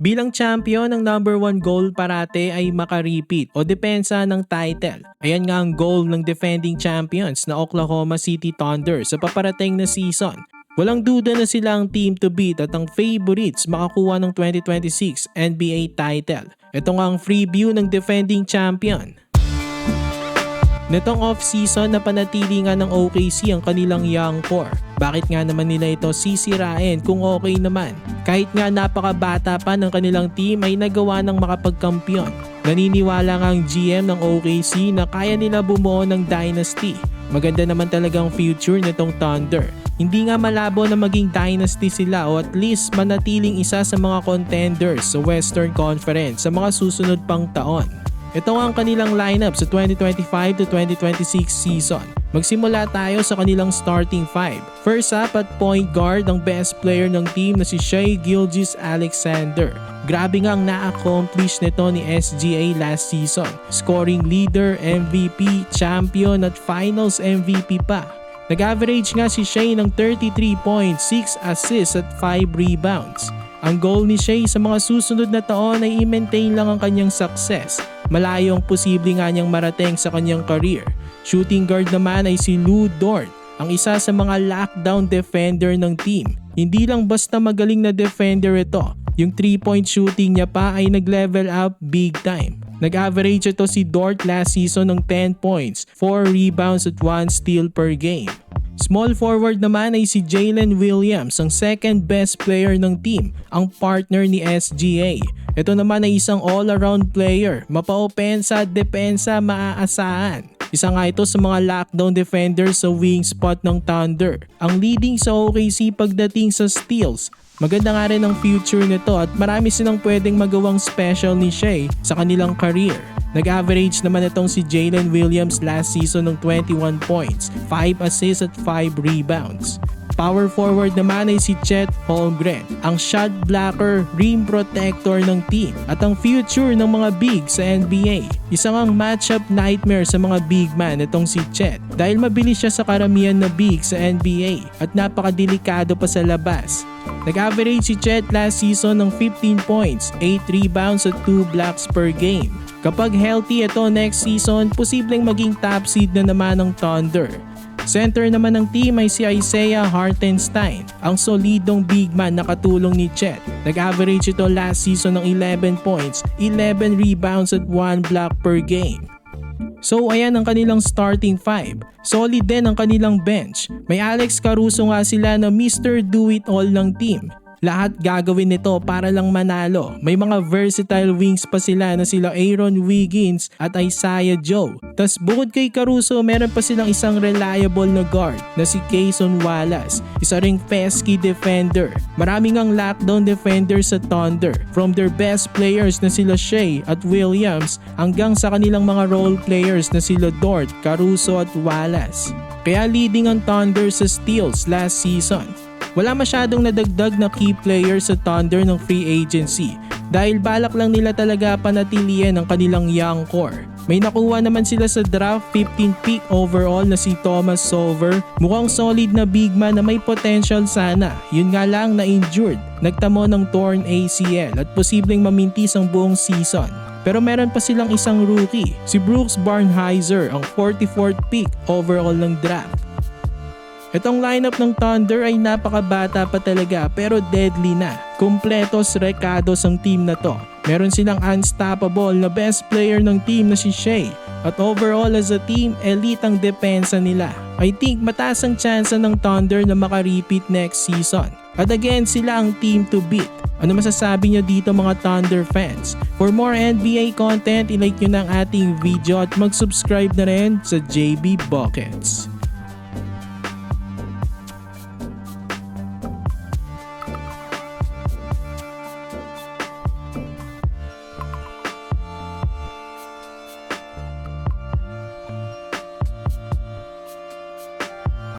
Bilang champion, ang number 1 goal parate ay maka-repeat o depensa ng title. Ayan nga ang goal ng defending champions na Oklahoma City Thunder sa paparating na season. Walang duda na sila ang team to beat at ang favorites makakuha ng 2026 NBA title. Ito nga ang preview ng defending champion. Netong off-season na panatili nga ng OKC ang kanilang young core. Bakit nga naman nila ito sisirain kung okay naman? Kahit nga napakabata pa ng kanilang team ay nagawa ng makapagkampiyon. Naniniwala nga ang GM ng OKC na kaya nila bumuo ng dynasty. Maganda naman talagang future nitong Thunder. Hindi nga malabo na maging dynasty sila o at least manatiling isa sa mga contenders sa Western Conference sa mga susunod pang taon. Ito ang kanilang lineup sa 2025 to 2026 season. Magsimula tayo sa kanilang starting 5. First up at point guard, ang best player ng team na si Shai Gilgeous-Alexander. Grabe nga ang na-accomplish nito ni SGA last season. Scoring leader, MVP, champion at finals MVP pa. Nag-average nga si Shai ng 33 points, 6 assists at 5 rebounds. Ang goal ni Shai sa mga susunod na taon ay i-maintain lang ang kanyang success. Malayong posible nga niyang marating sa kanyang career. Shooting guard naman ay si Lu Dort, ang isa sa mga lockdown defender ng team. Hindi lang basta magaling na defender ito, yung 3-point shooting niya pa ay nag-level up big time. Nag-average ito si Dort last season ng 10 points, 4 rebounds at 1 steal per game. Small forward naman ay si Jalen Williams, ang second best player ng team, ang partner ni SGA. Ito naman ay isang all-around player, mapa-opensa at depensa maaasahan. Isa nga ito sa mga lockdown defenders sa wing spot ng Thunder. Ang leading sa OKC pagdating sa steals. Maganda nga rin ang future nito at marami silang pwedeng magawang special ni Shai sa kanilang career. Nag-average naman itong si Jalen Williams last season ng 21 points, 5 assists at 5 rebounds. Power forward naman ay si Chet Holmgren, ang shot blocker, rim protector ng team at ang future ng mga big sa NBA. Isang ang matchup nightmare sa mga big man itong si Chet dahil mabilis siya sa karamihan na big sa NBA at napakadelikado pa sa labas. Nag-average si Chet last season ng 15 points, 8 rebounds at 2 blocks per game. Kapag healthy ito next season, posibleng maging top seed na naman ng Thunder. Center naman ng team ay si Isaiah Hartenstein, ang solidong big man na katulong ni Chet. Nag-average ito last season ng 11 points, 11 rebounds at 1 block per game. So ayan ang kanilang starting 5. Solid din ang kanilang bench. May Alex Caruso nga sila na Mr. Do-It-All ng team. Lahat gagawin nito para lang manalo. May mga versatile wings pa sila na sila Aaron Wiggins at Isaiah Joe. Tas bukod kay Caruso, meron pa silang isang reliable na guard na si Cason Wallace. Isa ring pesky defender. Maraming ang lockdown defenders sa Thunder. From their best players na sila Shai at Williams hanggang sa kanilang mga role players na sila Dort, Caruso at Wallace. Kaya leading ang Thunder sa steals last season. Wala masyadong nadagdag na key players sa Thunder ng free agency dahil balak lang nila talaga panatilian ang kanilang young core. May nakuha naman sila sa draft 15 pick overall na si Thomas Sover. Mukhang solid na big man na may potential sana. Yun nga lang na injured. Nagtamo ng torn ACL at posibleng mamintis ang buong season. Pero meron pa silang isang rookie, si Brooks Barnhizer, ang 44th pick overall ng draft. Itong lineup ng Thunder ay napakabata pa talaga pero deadly na. Kompletos rekados ang team na to. Meron silang unstoppable na best player ng team na si Shai. At overall as a team, elite ang depensa nila. I think mataas ang chance ng Thunder na maka-repeat next season. At again, sila ang team to beat. Ano masasabi nyo dito mga Thunder fans? For more NBA content, ilike nyo na ang ating video at mag-subscribe na rin sa JB Buckets.